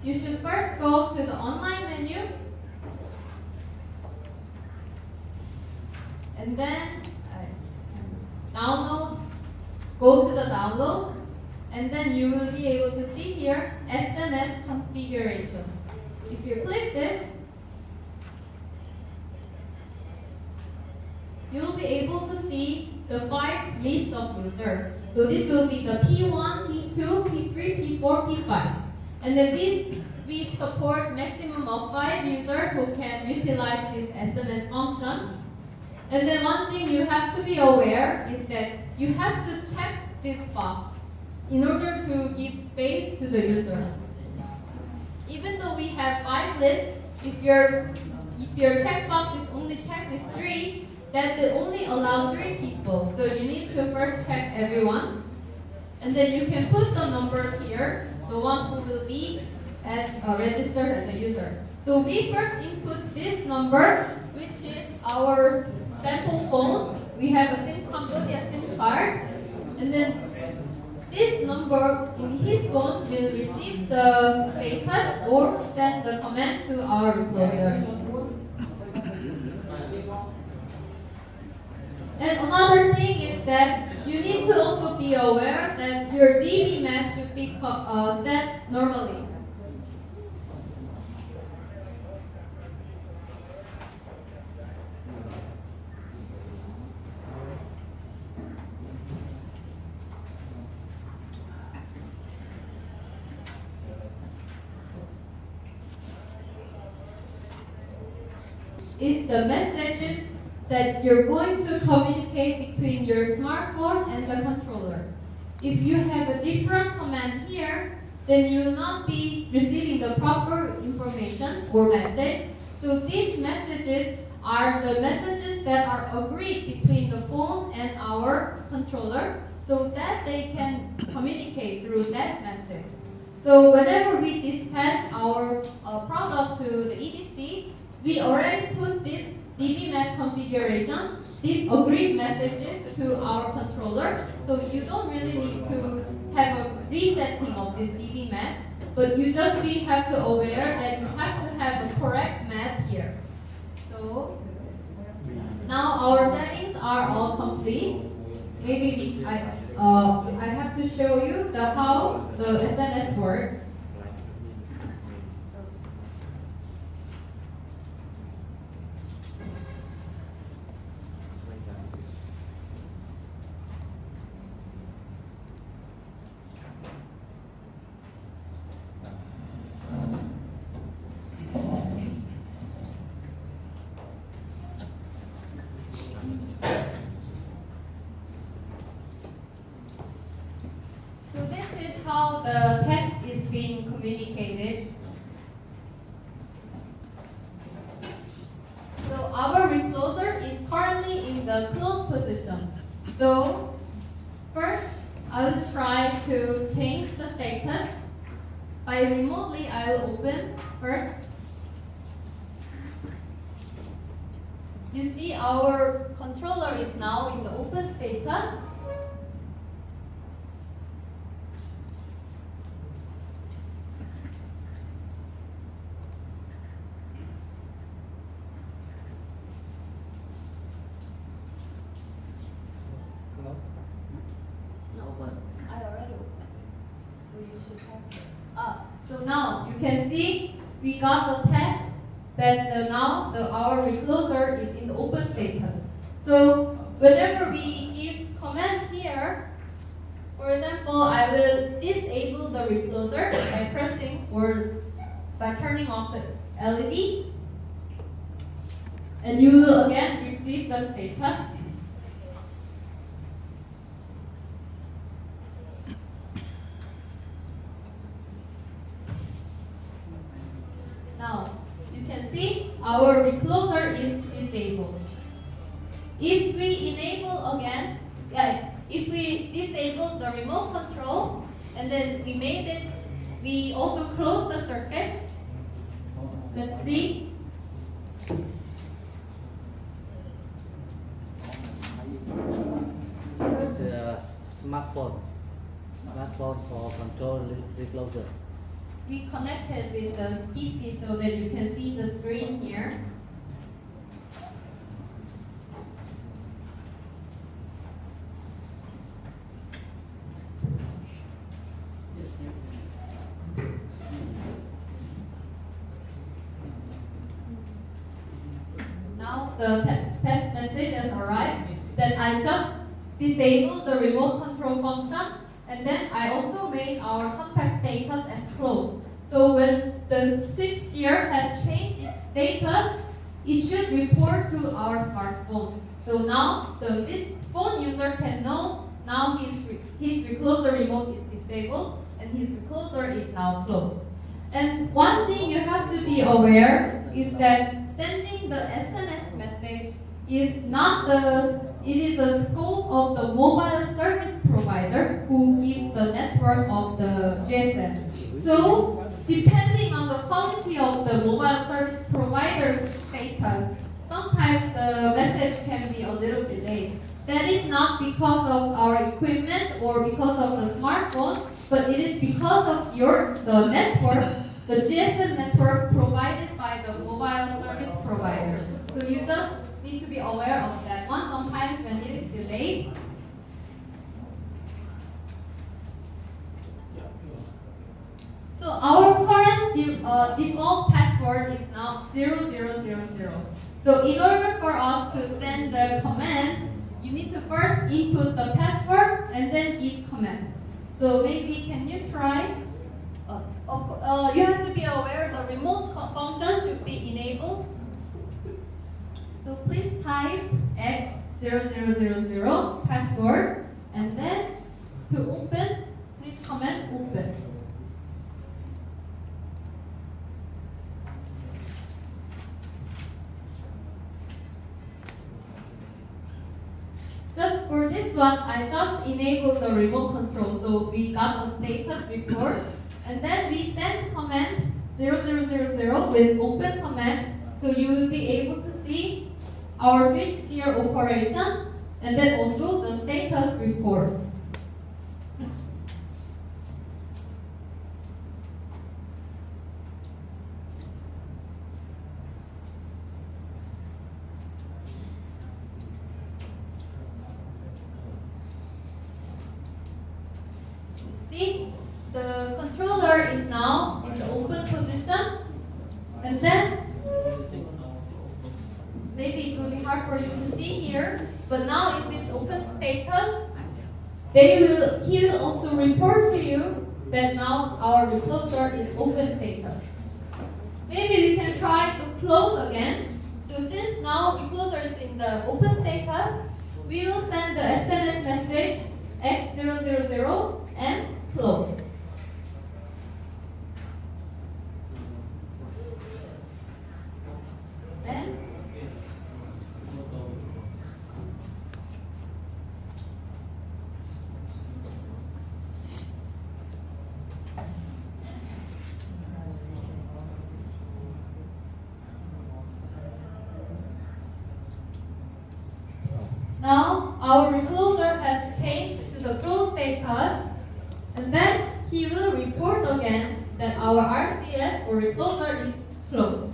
you should first go to the online menu, and then download, go to the download, and then you will be able to see here SMS configuration. If you click this, you will be able to see the 5 list of users. So this will be the P1, P2, P3, P4, P5. And then this, we support maximum of 5 users who can utilize this SMS function. And then one thing you have to be aware is that you have to check this box in order to give space to the user. Even though we have 5 lists, if your checkbox is only checked with 3, that will only allow 3 people. So you need to first check everyone. And then you can put the numbers here, the one who will be as registered as a user. So we first input this number, which is our sample phone. We have a Cambodia SIM card. And then this number in his phone will receive the status or send the command to our recloser. And another thing is that you need to also be aware that your DB map should be set normally. Is the messages that you're going to communicate between your smartphone and the controller. If you have a different command here, then you will not be receiving the proper information or message. So these messages are the messages that are agreed between the phone and our controller so that they can communicate through that message. So whenever we dispatch our product to the EDC, we already put this DB map configuration, these agreed messages to our controller. So you don't really need to have a resetting of this DB map, but you just have to aware that you have to have the correct map here. So now our settings are all complete. Maybe I have to show you how the SMS works. How the text is being communicated. So our recloser is currently in the closed position. So first, I will try to change the status. By remotely, I will open first. You see our controller is now in the open status. So now you can see we got the text that our recloser is in the open status. So whenever we give command here, for example, I will disable the recloser by pressing or by turning off the LED, and you will again receive the status. Now, you can see our recloser is disabled. If we enable again, if we disable the remote control, and then we also close the circuit. Let's see. It's a smartphone for control recloser. we connected with the PC so that you can see the screen here. Now the test message has arrived that I just disabled the remote control function, and then I also made our contact status as closed. So when the switch gear has changed its status, it should report to our smartphone. So now this phone user can know now his recloser remote is disabled and his recloser is now closed. And one thing you have to be aware is that sending the SMS message is not it is the scope of the mobile service provider who gives the network of the GSM. So depending on the quality of the mobile service provider's status, sometimes the message can be a little delayed. That is not because of our equipment or because of the smartphone, but it is because of the network, the GSM network provided by the mobile service provider. So you just need to be aware of that one. Sometimes when it is delayed, so our current default password is now 0000. So in order for us to send the command, you need to first input the password and then give command. So maybe can you try? You have to be aware the remote function should be enabled. So please type x0000 password, and then to open, please comment open. Just for this one, I just enabled the remote control, so we got a status report, and then we send command 0000 with open command, so you will be able to see our switch gear operation, and then also the status report. See, the controller is now in the open position, and then maybe it will be hard for you to see here, but now if it's open status, then he will also report to you that now our recloser is open status. Maybe we can try to close again. So since now recloser is in the open status, we will send the SMS message x000 and close. Then now our recloser has changed to the close status, and then he will report again that our RCS or recloser is closed.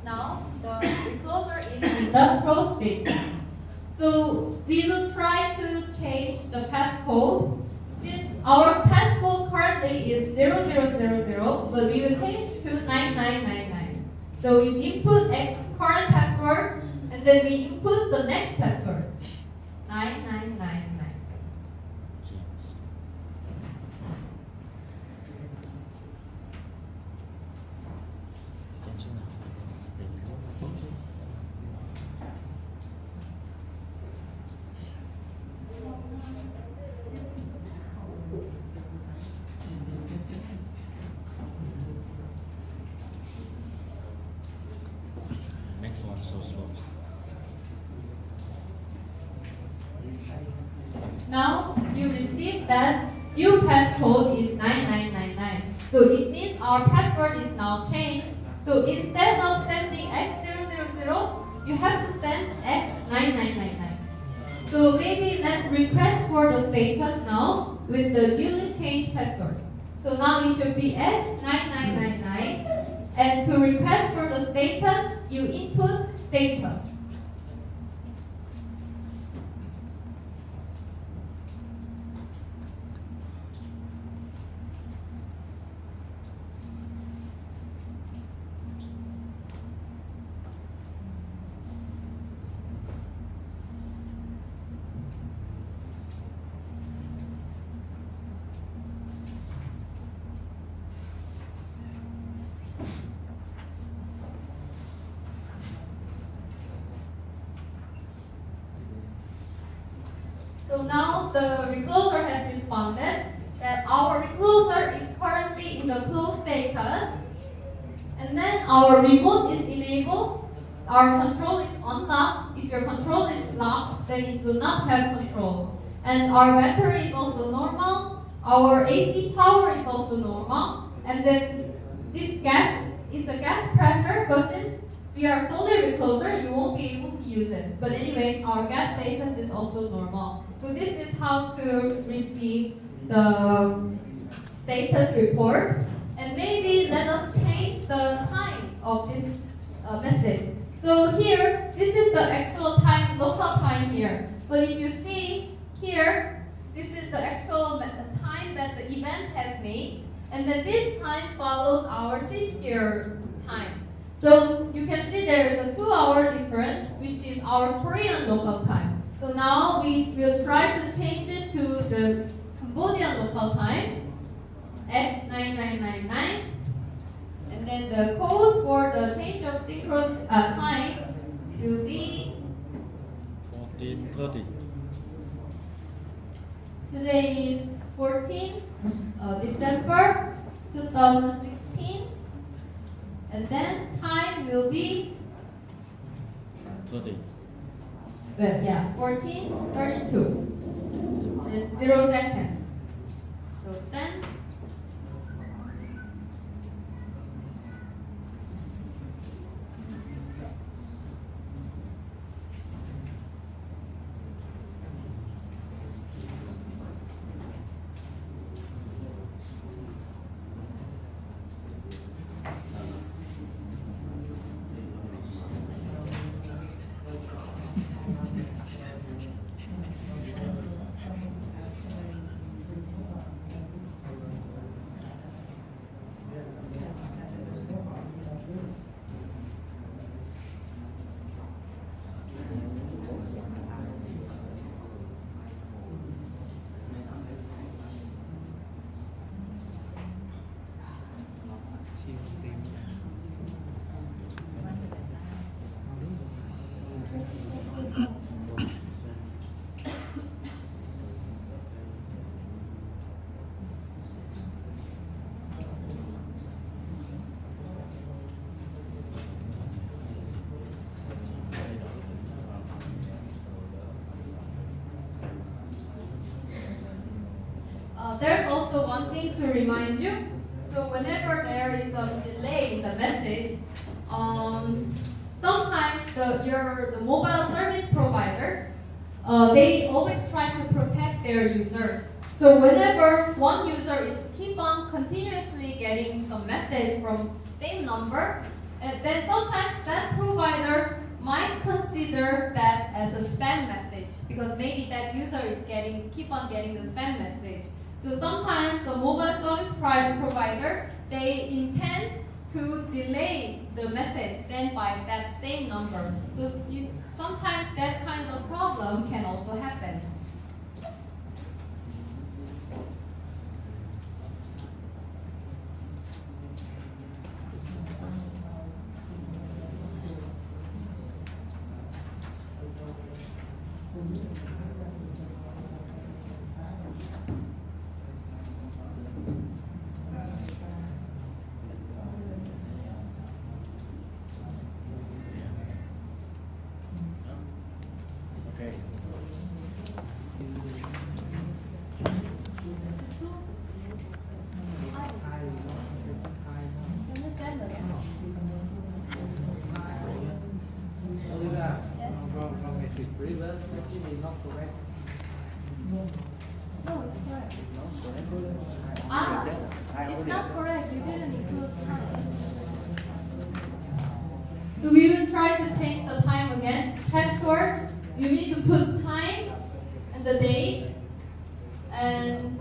Now the recloser is in the closed state. So we will try to change the passcode. Since our passcode currently is 0000, but we will change to 9999. So you input X current password, and then we input the next password, 9999. Next one so slow. Now you receive that new passcode is 9999. So it means our password is now changed. So instead of sending X000, you have to send X9999. So maybe let's request for the status now with the newly changed password. So now it should be S9999. And to request for the status, you input status. So now the recloser has responded that our recloser is currently in the closed status, and then our remote is enabled, our control is unlocked. If your control is locked, then it will not have control. And our battery is also normal, our AC power is also normal, and then this gas is a gas pressure, so since we are solely recloser, you won't be able to use it. But anyway, our gas status is also normal. So this is how to receive the status report. And maybe let us change the time of this message. So here, this is the actual time, local time here. But if you see here, this is the actual time that the event has made. And then this time follows our switchgear time. So you can see there is a 2-hour difference, which is our Korean local time. So now we will try to change it to the Cambodian local time, S9999. And then the code for the change of synchronous time will be 14:30. Today is 14 December 2016. And then time will be 30. 14:32. And 0 seconds. So send. There's also one thing to remind you. So whenever there is a delay in the message, sometimes the mobile service providers, they always try to protect their users. So whenever one user is keep on continuously getting some message from same number, then sometimes that provider might consider that as a spam message because maybe that user is keep on getting the spam message. So sometimes the mobile service provider, they intend to delay the message sent by that same number. So sometimes that kind of problem can also happen. Okay. reverse machine is not correct. No, it's correct. No, correct. Ah, it's not correct. You didn't include time. So we will try to change the time again. Password, you need to put time and the date and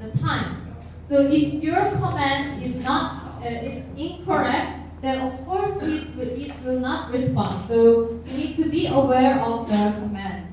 the time. So if your command is not is incorrect, then of course it will not respond. So you need to be aware of the command.